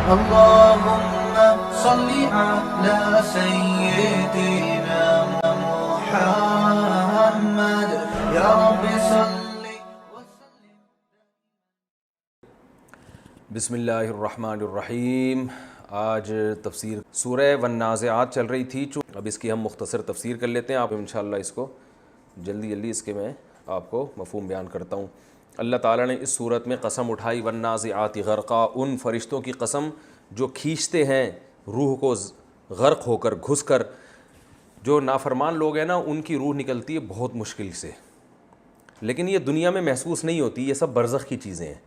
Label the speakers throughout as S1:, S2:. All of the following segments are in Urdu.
S1: اللهم صل على سيدنا محمد یا رب صل وسلم.
S2: بسم اللہ الرحمن الرحیم. آج تفسیر سورہ والنازعات چل رہی تھی، اب اس کی ہم مختصر تفسیر کر لیتے ہیں. آپ انشاءاللہ اس کو جلدی اس کے میں آپ کو مفہوم بیان کرتا ہوں. اللہ تعالیٰ نے اس صورت میں قسم اٹھائی والنازعات غرقا، ان فرشتوں کی قسم جو کھینچتے ہیں روح کو غرق ہو کر، گھس کر. جو نافرمان لوگ ہیں نا، ان کی روح نکلتی ہے بہت مشکل سے، لیکن یہ دنیا میں محسوس نہیں ہوتی، یہ سب برزخ کی چیزیں ہیں.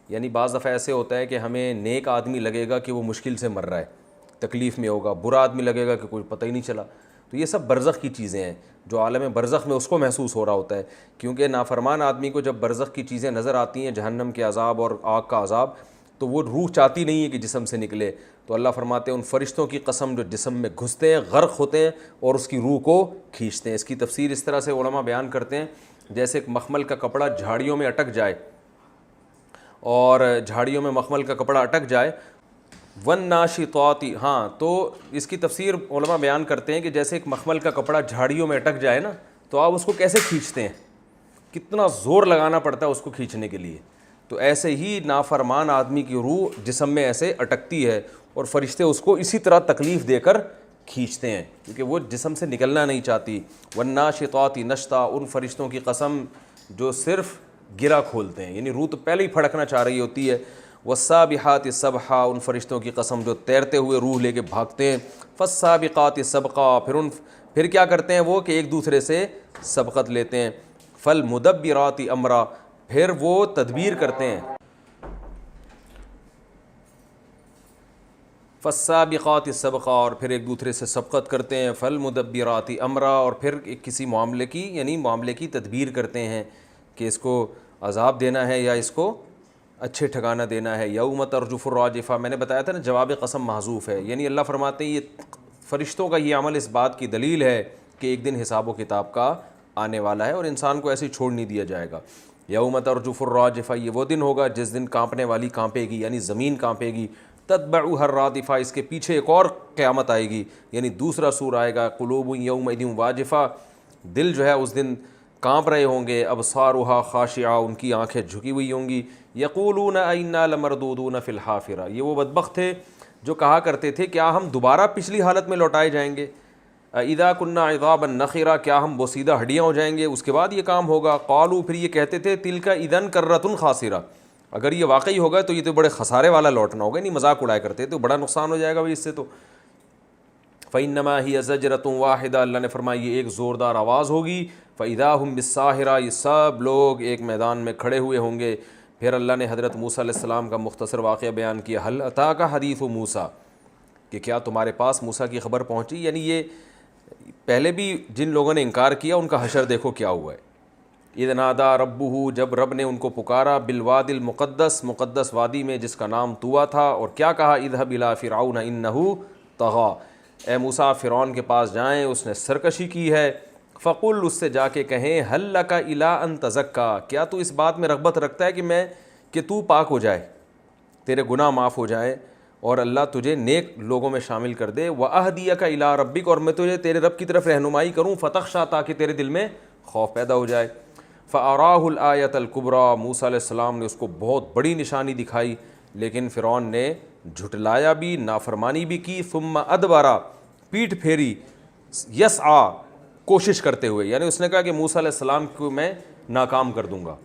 S2: یعنی بعض دفعہ ایسے ہوتا ہے کہ ہمیں نیک آدمی لگے گا کہ وہ مشکل سے مر رہا ہے، تکلیف میں ہوگا، برا آدمی لگے گا کہ کوئی پتہ ہی نہیں چلا. تو یہ سب برزخ کی چیزیں ہیں، جو عالم برزخ میں اس کو محسوس ہو رہا ہوتا ہے. کیونکہ نافرمان آدمی کو جب برزخ کی چیزیں نظر آتی ہیں، جہنم کے عذاب اور آگ کا عذاب، تو وہ روح چاہتی نہیں ہے کہ جسم سے نکلے. تو اللہ فرماتے ہیں ان فرشتوں کی قسم جو جسم میں گھستے ہیں، غرق ہوتے ہیں اور اس کی روح کو کھینچتے ہیں. اس کی تفسیر اس طرح سے علماء بیان کرتے ہیں جیسے ایک مخمل کا کپڑا جھاڑیوں میں اٹک جائے، اور جھاڑیوں میں مخمل کا کپڑا اٹک جائے. والناشطات، ہاں تو اس کی تفسیر علماء بیان کرتے ہیں کہ جیسے ایک مخمل کا کپڑا جھاڑیوں میں اٹک جائے نا، تو آپ اس کو کیسے کھینچتے ہیں، کتنا زور لگانا پڑتا ہے اس کو کھینچنے کے لیے. تو ایسے ہی نافرمان آدمی کی روح جسم میں ایسے اٹکتی ہے، اور فرشتے اس کو اسی طرح تکلیف دے کر کھینچتے ہیں، کیونکہ وہ جسم سے نکلنا نہیں چاہتی. والناشطات نشطا، ان فرشتوں کی قسم جو صرف گرا کھولتے ہیں، یعنی روح تو پہلے ہی پھڑکنا چاہ رہی ہوتی ہے. والسابحات سبحا، ان فرشتوں کی قسم جو تیرتے ہوئے روح لے کے بھاگتے ہیں. فالسابقات سبقا، پھر کیا کرتے ہیں وہ کہ ایک دوسرے سے سبقت لیتے ہیں. فالمدبرات امرا، پھر وہ تدبیر کرتے ہیں. فالسابقات سبقا، اور پھر ایک دوسرے سے سبقت کرتے ہیں. فالمدبرات امرا، اور پھر کسی معاملے کی یعنی معاملے کی تدبیر کرتے ہیں کہ اس کو عذاب دینا ہے یا اس کو اچھے ٹھکانہ دینا ہے. یوم ترجف الراجفہ، میں نے بتایا تھا نا جواب قسم محذوف ہے، یعنی اللہ فرماتے ہیں یہ فرشتوں کا یہ عمل اس بات کی دلیل ہے کہ ایک دن حساب و کتاب کا آنے والا ہے اور انسان کو ایسے چھوڑ نہیں دیا جائے گا. یوم ترجف الراجفہ، یہ وہ دن ہوگا جس دن کانپنے والی کانپے گی، یعنی زمین کانپے گی. تتبعها الرادفہ، اس کے پیچھے ایک اور قیامت آئے گی، یعنی دوسرا سور آئے گا. قلوب یومئذ واجفہ، دل جو ہے اس دن کانپ رہے ہوں گے. ابصارها خاشعہ، ان کی آنکھیں جھکی ہوئی ہوں گی. یقولون انا لمردودون فی الحافرہ، یہ وہ بدبخت تھے جو کہا کرتے تھے کیا ہم دوبارہ پچھلی حالت میں لوٹائے جائیں گے. اذا کنا عظاما نخرہ، کیا ہم بوسیدہ ہڈیاں ہو جائیں گے، اس کے بعد یہ کام ہوگا. قالوا، پھر یہ کہتے تھے تلک اذا کرۃ خاسرہ، اگر یہ واقعی ہوگا تو یہ تو بڑے خسارے والا لوٹنا ہوگا. نہیں مذاق اڑایا کرتے تو بڑا نقصان ہو جائے گا بھائی اس سے. تو فإنما هي زجرۃ واحدہ، اللہ نے فرمایا یہ ایک زوردار آواز ہوگی. فإذا هم بالساہرہ، یہ سب لوگ ایک میدان میں کھڑے ہوئے ہوں گے. پھر اللہ نے حضرت موسیٰ علیہ السلام کا مختصر واقعہ بیان کیا. هل اتاک حدیث موسیٰ، کہ کیا تمہارے پاس موسیٰ کی خبر پہنچی. یعنی یہ پہلے بھی جن لوگوں نے انکار کیا ان کا حشر دیکھو کیا ہوا ہے. اذ نادى ربہ، جب رب نے ان کو پکارا. بالواد المقدس، مقدس وادی میں جس کا نام طویٰ تھا. اور کیا کہا، اذهب الى فرعون انہ طغى، اے موسیٰ فرعون کے پاس جائیں، اس نے سرکشی کی ہے. فقل، اس سے جا کے کہیں، هل لك الى ان تزکا، کیا تو اس بات میں رغبت رکھتا ہے کہ تو پاک ہو جائے، تیرے گناہ معاف ہو جائے اور اللہ تجھے نیک لوگوں میں شامل کر دے. وَأَهْدِيَكَ إِلَىٰ رَبِّكَ، اور میں تجھے تیرے رب کی طرف رہنمائی کروں. فَتَخْشَىٰ، تاکہ تیرے دل میں خوف پیدا ہو جائے. فَأَرَاهُ الْآيَةَ الْكُبْرىٰ، موسیٰ علیہ السلام نے اس کو بہت بڑی نشانی دکھائی، لیکن فرعون نے جھٹلایا بھی، نافرمانی بھی کی. ثُمَّ أَدْبَرَ، پیٹھ پھیری. يَسْعَىٰ، کوشش کرتے ہوئے، یعنی اس نے کہا کہ موسیٰ علیہ السلام کو میں ناکام کر دوں گا،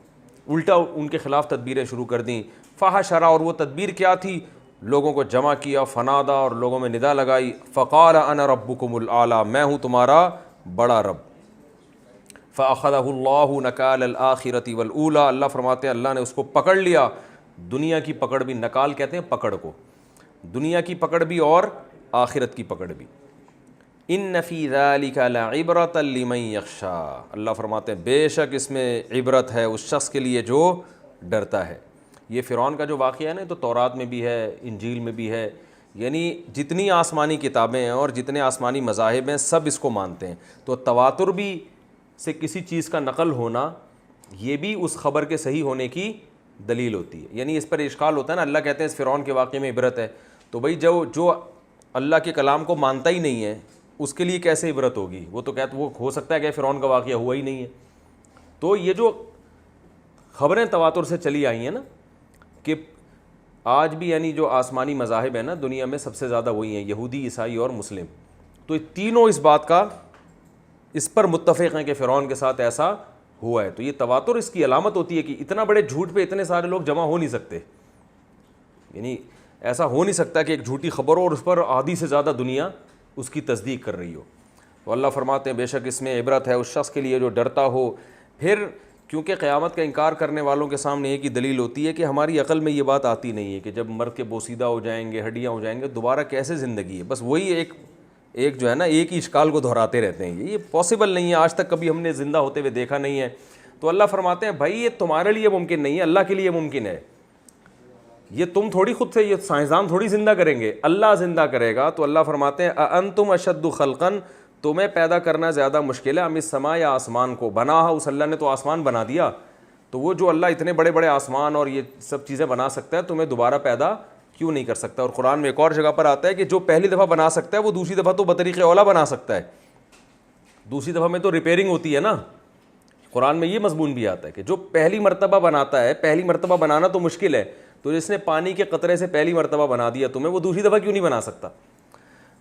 S2: الٹا ان کے خلاف تدبیریں شروع کر دیں. فحشر، اور وہ تدبیر کیا تھی، لوگوں کو جمع کیا. فنادا، اور لوگوں میں ندا لگائی. فقال انا ربکم الاعلیٰ، میں ہوں تمہارا بڑا رب. فاخذہ اللہ نکال الآخرۃ والاولیٰ، اللہ فرماتے ہیں اللہ نے اس کو پکڑ لیا، دنیا کی پکڑ بھی، نکال کہتے ہیں پکڑ کو، دنیا کی پکڑ بھی اور آخرت کی پکڑ بھی. ان فی ذلک لعبرۃ لمن یخشیٰ، اللہ فرماتے ہیں بے شک اس میں عبرت ہے اس شخص کے لیے جو ڈرتا ہے. یہ فرعون کا جو واقعہ ہے نا، تو تورات میں بھی ہے، انجیل میں بھی ہے، یعنی جتنی آسمانی کتابیں ہیں اور جتنے آسمانی مذاہب ہیں سب اس کو مانتے ہیں. تو تواتر بھی سے کسی چیز کا نقل ہونا، یہ بھی اس خبر کے صحیح ہونے کی دلیل ہوتی ہے. یعنی اس پر اشکال ہوتا ہے نا، اللہ کہتے ہیں اس فرعون کے واقعے میں عبرت ہے، تو بھائی جو اللہ کے کلام کو مانتا ہی نہیں ہے اس کے لیے کیسے عبرت ہوگی؟ وہ تو کہتے وہ ہو سکتا ہے کہ فرعون کا واقعہ ہوا ہی نہیں ہے. تو یہ جو خبریں تواتر سے چلی آئی ہیں نا کہ آج بھی یعنی جو آسمانی مذاہب ہیں نا دنیا میں سب سے زیادہ وہی ہیں یہودی، عیسائی اور مسلم. تو یہ تینوں اس بات کا اس پر متفق ہیں کہ فرعون کے ساتھ ایسا ہوا ہے. تو یہ تواتر اس کی علامت ہوتی ہے کہ اتنا بڑے جھوٹ پہ اتنے سارے لوگ جمع ہو نہیں سکتے. یعنی ایسا ہو نہیں سکتا کہ ایک جھوٹی خبر ہو اور اس پر آدھی سے زیادہ دنیا اس کی تصدیق کر رہی ہو. تو اللہ فرماتے ہیں بے شک اس میں عبرت ہے اس شخص کے لیے جو ڈرتا ہو. پھر کیونکہ قیامت کا انکار کرنے والوں کے سامنے ایک ہی دلیل ہوتی ہے کہ ہماری عقل میں یہ بات آتی نہیں ہے کہ جب مر کے بوسیدہ ہو جائیں گے، ہڈیاں ہو جائیں گے، دوبارہ کیسے زندگی ہے. بس وہی ایک جو ہے نا ایک ہی اشکال کو دہراتے رہتے ہیں. یہ پاسبل نہیں ہے، آج تک کبھی ہم نے زندہ ہوتے ہوئے دیکھا نہیں ہے. تو اللہ فرماتے ہیں بھائی یہ تمہارے لیے ممکن نہیں ہے، اللہ کے لیے ممکن ہے. یہ تم تھوڑی خود سے، یہ سائنسدان تھوڑی زندہ کریں گے، اللہ زندہ کرے گا. تو اللہ فرماتے ہیں اانتم اشد خلقا، تمہیں پیدا کرنا زیادہ مشکل ہے ام السماء، یا آسمان کو. بنا اس اللہ نے تو آسمان بنا دیا. تو وہ جو اللہ اتنے بڑے بڑے آسمان اور یہ سب چیزیں بنا سکتا ہے تمہیں دوبارہ پیدا کیوں نہیں کر سکتا؟ اور قرآن میں ایک اور جگہ پر آتا ہے کہ جو پہلی دفعہ بنا سکتا ہے وہ دوسری دفعہ تو بطریق اولا بنا سکتا ہے. دوسری دفعہ میں تو ریپیئرنگ ہوتی ہے نا. قرآن میں یہ مضمون بھی آتا ہے کہ جو پہلی مرتبہ بناتا ہے، پہلی مرتبہ بنانا تو مشکل ہے، تو جس نے پانی کے قطرے سے پہلی مرتبہ بنا دیا تمہیں، وہ دوسری دفعہ کیوں نہیں بنا سکتا؟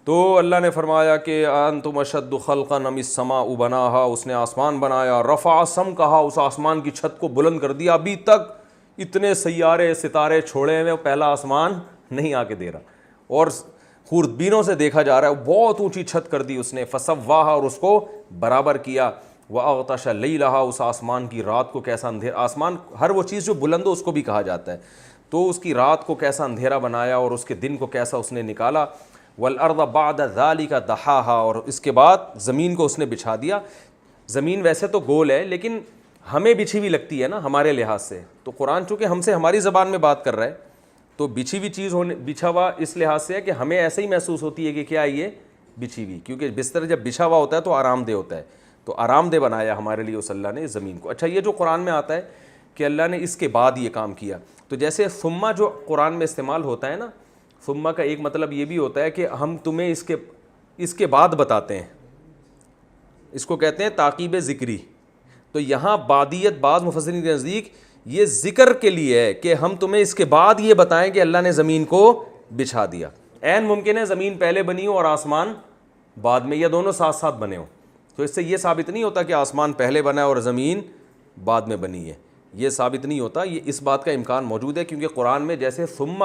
S2: تو اللہ نے فرمایا کہ انتم اشد خلقا ام السماء بناہا، اس نے آسمان بنایا. رفع سمکہا، اس آسمان کی چھت کو بلند کر دیا. ابھی تک اتنے سیارے ستارے چھوڑے ہوئے پہلا آسمان نہیں آ کے دے رہا، اور خوردبینوں سے دیکھا جا رہا ہے. بہت اونچی چھت کر دی اس نے. فسواہا، اور اس کو برابر کیا. واغطش لیلہا، اس آسمان کی رات کو کیسا اندھیرا. آسمان ہر وہ چیز جو بلند ہو اس کو بھی کہا جاتا ہے. تو اس کی رات کو کیسا اندھیرا بنایا اور اس کے دن کو کیسا اس نے نکالا. والارض بعد ذلک دحاہا، اور اس کے بعد زمین کو اس نے بچھا دیا. زمین ویسے تو گول ہے لیکن ہمیں بچھی ہوئی لگتی ہے نا ہمارے لحاظ سے. تو قرآن چونکہ ہم سے ہماری زبان میں بات کر رہا ہے تو بچھی ہوئی چیز بچھا ہوا اس لحاظ سے ہے کہ ہمیں ایسے ہی محسوس ہوتی ہے کہ کیا یہ بچھی ہوئی، کیونکہ بستر جب بچھا ہوا ہوتا ہے تو آرام دہ ہوتا ہے. تو آرام دہ بنایا ہمارے لیے اس اللہ نے اس زمین کو. اچھا، یہ جو قرآن میں آتا ہے کہ اللہ نے اس کے بعد یہ کام کیا، تو جیسے ثم جو قرآن میں استعمال ہوتا ہے نا، ثم کا ایک مطلب یہ بھی ہوتا ہے کہ ہم تمہیں اس کے بعد بتاتے ہیں. اس کو کہتے ہیں تعقیب ذکری. تو یہاں بعدیت بعض مفسرین کے نزدیک یہ ذکر کے لیے ہے کہ ہم تمہیں اس کے بعد یہ بتائیں کہ اللہ نے زمین کو بچھا دیا. عین ممکن ہے زمین پہلے بنی ہو اور آسمان بعد میں، یا دونوں ساتھ ساتھ بنے ہوں. تو اس سے یہ ثابت نہیں ہوتا کہ آسمان پہلے بنا ہے اور زمین بعد میں بنی ہے. یہ ثابت نہیں ہوتا. یہ اس بات کا امکان موجود ہے کیونکہ قرآن میں جیسے ثم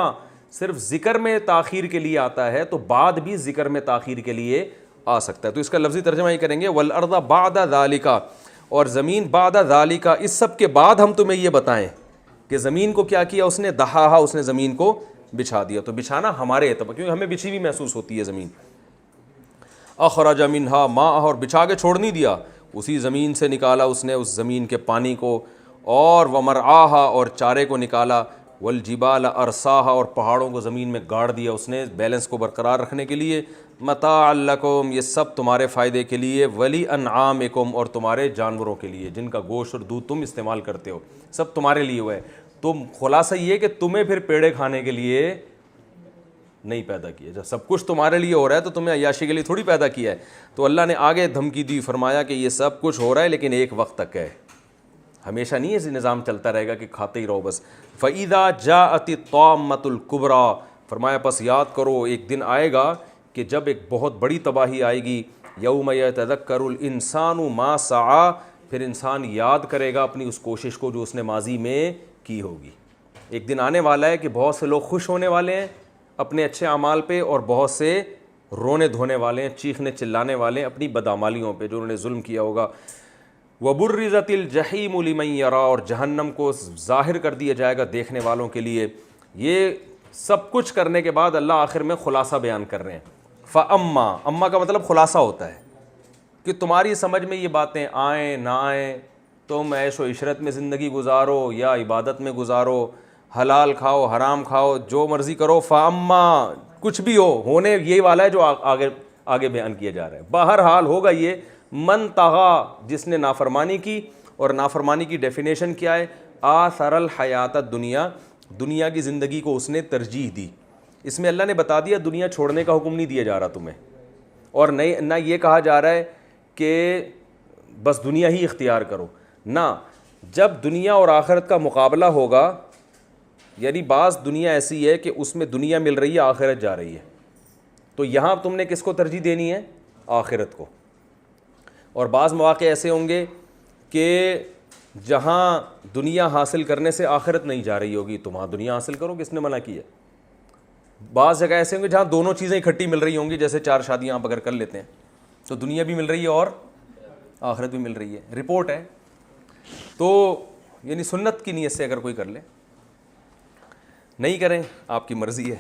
S2: صرف ذکر میں تاخیر کے لیے آتا ہے تو بعد بھی ذکر میں تاخیر کے لیے آ سکتا ہے. تو اس کا لفظی ترجمہ یہ کریں گے والارض بعد ذالک، اور زمین بعد ذالک، اس سب کے بعد ہم تمہیں یہ بتائیں کہ زمین کو کیا کیا اس نے. دحاہا، اس نے زمین کو بچھا دیا. تو بچھانا ہمارے اعتبار، کیونکہ ہمیں بچھی ہوئی محسوس ہوتی ہے زمین. اخرج منہا ماء، اور بچھا کے چھوڑ نہیں دیا، اسی زمین سے نکالا اس نے اس زمین کے پانی کو. اور ومرعاہا، اور چارے کو نکالا. والجبال ارساہا، اور پہاڑوں کو زمین میں گاڑ دیا اس نے بیلنس کو برقرار رکھنے کے لیے. متاعا لکم، یہ سب تمہارے فائدے کے لیے. ولی انعامکم، اور تمہارے جانوروں کے لیے جن کا گوشت اور دودھ تم استعمال کرتے ہو، سب تمہارے لیے ہوا ہے. تو خلاصہ یہ کہ تمہیں پھر پیڑے کھانے کے لیے نہیں پیدا کیا. جب سب کچھ تمہارے لیے ہو رہا ہے تو تمہیں عیاشی کے لیے تھوڑی پیدا کیا ہے. تو اللہ نے آگے دھمکی دی، فرمایا کہ یہ سب کچھ ہو رہا ہے لیکن ایک وقت تک ہے، ہمیشہ نہیں یہ نظام چلتا رہے گا کہ کھاتے ہی رہو بس. فَإِذَا جَاءَتِ الطَّامَّةُ الْكُبْرَى، فرمایا پس یاد کرو ایک دن آئے گا کہ جب ایک بہت بڑی تباہی آئے گی. يَوْمَ يَتَذَكَّرُ الْإِنسَانُ مَا سَعَى، پھر انسان یاد کرے گا اپنی اس کوشش کو جو اس نے ماضی میں کی ہوگی. ایک دن آنے والا ہے کہ بہت سے لوگ خوش ہونے والے ہیں اپنے اچھے اعمال پہ، اور بہت سے رونے دھونے والے ہیں، چیخنے چلانے والے ہیں اپنی بدعمالیوں پہ جو انہوں نے ظلم کیا ہوگا. وَبُرِّزَتِ الْجَحِيمُ لِمَن يَرَىٰ، اور جہنم کو ظاہر کر دیا جائے گا دیکھنے والوں کے لیے. یہ سب کچھ کرنے کے بعد اللہ آخر میں خلاصہ بیان کر رہے ہیں. فَأَمَّا، اما کا مطلب خلاصہ ہوتا ہے کہ تمہاری سمجھ میں یہ باتیں آئیں نہ آئیں، تم عیش و عشرت میں زندگی گزارو یا عبادت میں گزارو، حلال کھاؤ حرام کھاؤ، جو مرضی کرو. فَأَمَّا، کچھ بھی ہونے یہی والا ہے جو آگے بیان کیا جا رہا ہے. بہرحال ہوگا یہ من طغا، جس نے نافرمانی کی. اور نافرمانی کی ڈیفینیشن کیا ہے؟ آثر الحیات الدنیا، دنیا کی زندگی کو اس نے ترجیح دی. اس میں اللہ نے بتا دیا دنیا چھوڑنے کا حکم نہیں دیا جا رہا تمہیں, اور نہ یہ کہا جا رہا ہے کہ بس دنیا ہی اختیار کرو. نہ, جب دنیا اور آخرت کا مقابلہ ہوگا, یعنی بعض دنیا ایسی ہے کہ اس میں دنیا مل رہی ہے, آخرت جا رہی ہے, تو یہاں تم نے کس کو ترجیح دینی ہے؟ آخرت کو. اور بعض مواقع ایسے ہوں گے کہ جہاں دنیا حاصل کرنے سے آخرت نہیں جا رہی ہوگی, تم وہاں دنیا حاصل کرو, کس نے منع کیا؟ بعض جگہ ایسے ہوں گے جہاں دونوں چیزیں اکٹھی مل رہی ہوں گی, جیسے 4 شادیاں آپ اگر کر لیتے ہیں تو دنیا بھی مل رہی ہے اور آخرت بھی مل رہی ہے, رپورٹ ہے. تو یعنی سنت کی نیت سے اگر کوئی کر لے, نہیں کریں آپ کی مرضی ہے,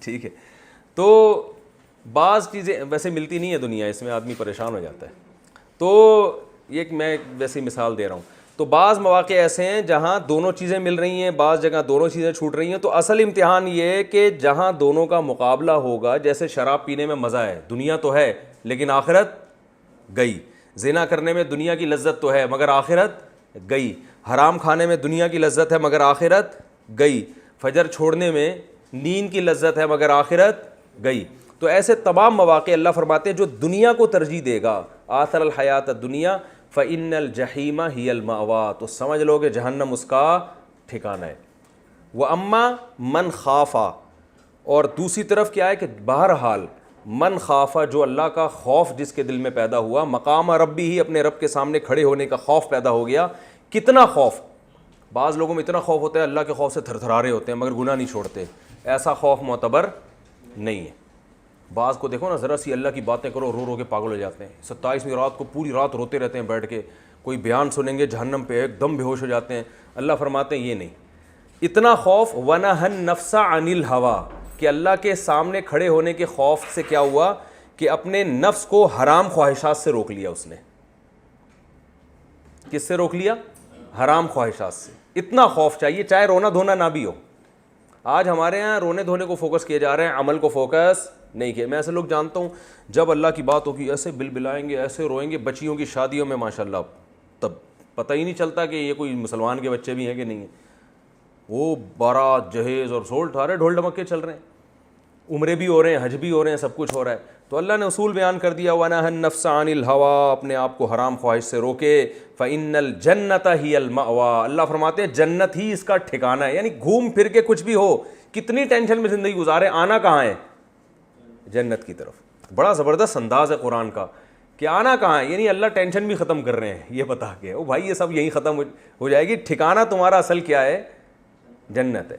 S2: ٹھیک ہے. تو بعض چیزیں ویسے ملتی نہیں ہے دنیا, اس میں آدمی پریشان ہو جاتا ہے. تو یہ میں ویسے مثال دے رہا ہوں. تو بعض مواقع ایسے ہیں جہاں دونوں چیزیں مل رہی ہیں, بعض جگہ دونوں چیزیں چھوٹ رہی ہیں. تو اصل امتحان یہ ہے کہ جہاں دونوں کا مقابلہ ہوگا, جیسے شراب پینے میں مزہ ہے, دنیا تو ہے لیکن آخرت گئی. زنا کرنے میں دنیا کی لذت تو ہے مگر آخرت گئی. حرام کھانے میں دنیا کی لذت ہے مگر آخرت گئی. فجر چھوڑنے میں نیند کی لذت ہے مگر آخرت گئی. تو ایسے تمام مواقع اللہ فرماتے ہیں جو دنیا کو ترجیح دے گا, آثر الحیات الدنیا فإن الجحیم ہی المأویٰ, تو سمجھ لو کہ جہنم اس کا ٹھکانہ ہے. وَأَمَّا مَنْ خَافَ, اور دوسری طرف کیا ہے کہ بہرحال من خافا, جو اللہ کا خوف جس کے دل میں پیدا ہوا, مقام ربی ہی, اپنے رب کے سامنے کھڑے ہونے کا خوف پیدا ہو گیا. کتنا خوف, بعض لوگوں میں اتنا خوف ہوتا ہے اللہ کے خوف سے تھر تھرا رہے ہوتے ہیں مگر گناہ نہیں چھوڑتے, ایسا خوف معتبر نہیں ہے. بعض کو دیکھو نا, ذرا سی اللہ کی باتیں کرو رو رو کے پاگل ہو جاتے ہیں, 27ویں رات کو پوری رات روتے رہتے ہیں بیٹھ کے, کوئی بیان سنیں گے جہنم پہ ایک دم بے ہوش ہو جاتے ہیں. اللہ فرماتے ہیں یہ نہیں, اتنا خوف. وَنَهَا النَّفْسَ عَنِ الْهَوَىٰ, کہ اللہ کے سامنے کھڑے ہونے کے خوف سے کیا ہوا کہ اپنے نفس کو حرام خواہشات سے روک لیا اس نے. کس سے روک لیا؟ حرام خواہشات سے. اتنا خوف چاہیے, چاہے رونا دھونا نہ بھی ہو. آج ہمارے ہاں رونے دھونے کو فوکس کیے جا رہے ہیں, عمل کو فوکس نہیں کیا. میں ایسے لوگ جانتا ہوں جب اللہ کی بات ہوگی ایسے بل بلائیں گے, ایسے روئیں گے. بچیوں کی شادیوں میں ماشاءاللہ تب پتہ ہی نہیں چلتا کہ یہ کوئی مسلمان کے بچے بھی ہیں کہ نہیں ہیں. وہ بارات جہیز اور سول ٹھارے ڈھول ڈمکے چل رہے ہیں, عمرے بھی ہو رہے ہیں, حج بھی ہو رہے ہیں, سب کچھ ہو رہا ہے. تو اللہ نے اصول بیان کر دیا, وَنَهَا النَّفْسَ عَنِ الْهَوَىٰ, اپنے آپ کو حرام خواہش سے روکے. فَإِنَّ الْجَنَّةَ هِيَ الْمَأْوَىٰ, اللہ فرماتے ہیں جنت ہی اس کا ٹھکانہ ہے. یعنی گھوم پھر کے کچھ بھی ہو, کتنی ٹینشن میں زندگی گزارے, آنا کہاں ہے؟ جنت کی طرف. بڑا زبردست انداز ہے قرآن کا کہ آنا کہاں ہے, یعنی اللہ ٹینشن بھی ختم کر رہے ہیں یہ بتا کے, او بھائی یہ سب یہیں ختم ہو جائے گی, ٹھکانہ تمہارا اصل کیا ہے؟ جنت ہے.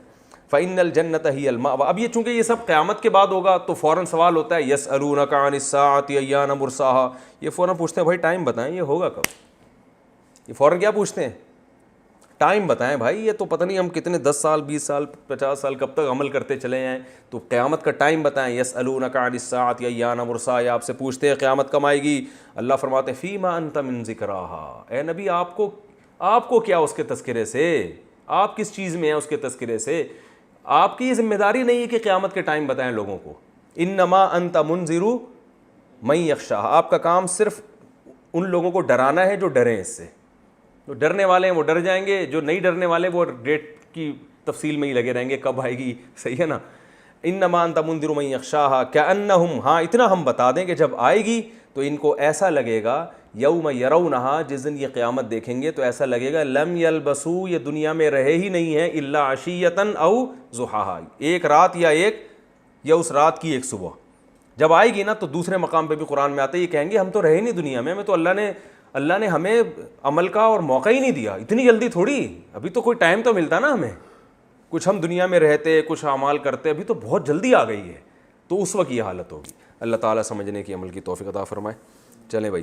S2: فَإِنَّ الْجَنَّةَ هِيَ الْمَأْوَىٰ. اب یہ چونکہ یہ سب قیامت کے بعد ہوگا تو فوراً سوال ہوتا ہے يَسْأَلُونَكَ عَنِ السَّاعَةِ أَيَّانَ مُرْسَاهَا, یہ فوراً پوچھتے ہیں بھائی ٹائم بتائیں یہ ہوگا کب. یہ فوراً کیا پوچھتے ہیں؟ ٹائم بتائیں بھائی, یہ تو پتہ نہیں ہم کتنے 10 سال 20 سال 50 سال کب تک عمل کرتے چلے ہیں, تو قیامت کا ٹائم بتائیں. يَسْأَلُونَكَ عَنِ السَّاعَةِ أَيَّانَ مُرْسَاهَا, آپ سے پوچھتے ہیں قیامت کب آئے گی. اللہ فرماتے ہیں فِيمَا أَنْتَ مِنْ ذِكْرَاهَا, اے نبی آپ کو کیا اس کے تذکرے سے, آپ کس چیز میں ہیں اس کے تذکرے سے. آپ کی یہ ذمہ داری نہیں ہے کہ قیامت کے ٹائم بتائیں لوگوں کو. انما انت منذر من یخشاہا, آپ کا کام صرف ان لوگوں کو ڈرانا ہے جو ڈریں اس سے. جو ڈرنے والے ہیں وہ ڈر جائیں گے, جو نہیں ڈرنے والے وہ ڈیٹ کی تفصیل میں ہی لگے رہیں گے کب آئے گی, صحیح ہے نا. انما انت منذر من یخشاہا کأنہم, ہاں اتنا ہم بتا دیں کہ جب آئے گی تو ان کو ایسا لگے گا, یوم یرونہا, جس دن یہ قیامت دیکھیں گے تو ایسا لگے گا, لم یلبسو, یہ دنیا میں رہے ہی نہیں ہیں, الا عشیۃ او ضحاہا, ایک رات یا اس رات کی ایک صبح. جب آئے گی نا تو دوسرے مقام پہ بھی قرآن میں آتا ہے, یہ کہیں گے ہم تو رہے نہیں دنیا میں, ہمیں تو اللہ نے ہمیں عمل کا اور موقع ہی نہیں دیا, اتنی جلدی تھوڑی, ابھی تو کوئی ٹائم تو ملتا نا ہمیں, کچھ ہم دنیا میں رہتے کچھ اعمال کرتے, ابھی تو بہت جلدی آ گئی ہے. تو اس وقت یہ حالت ہوگی. اللہ تعالیٰ سمجھنے کی عمل کی توفیق عطا فرمائے. چلیں بھائی.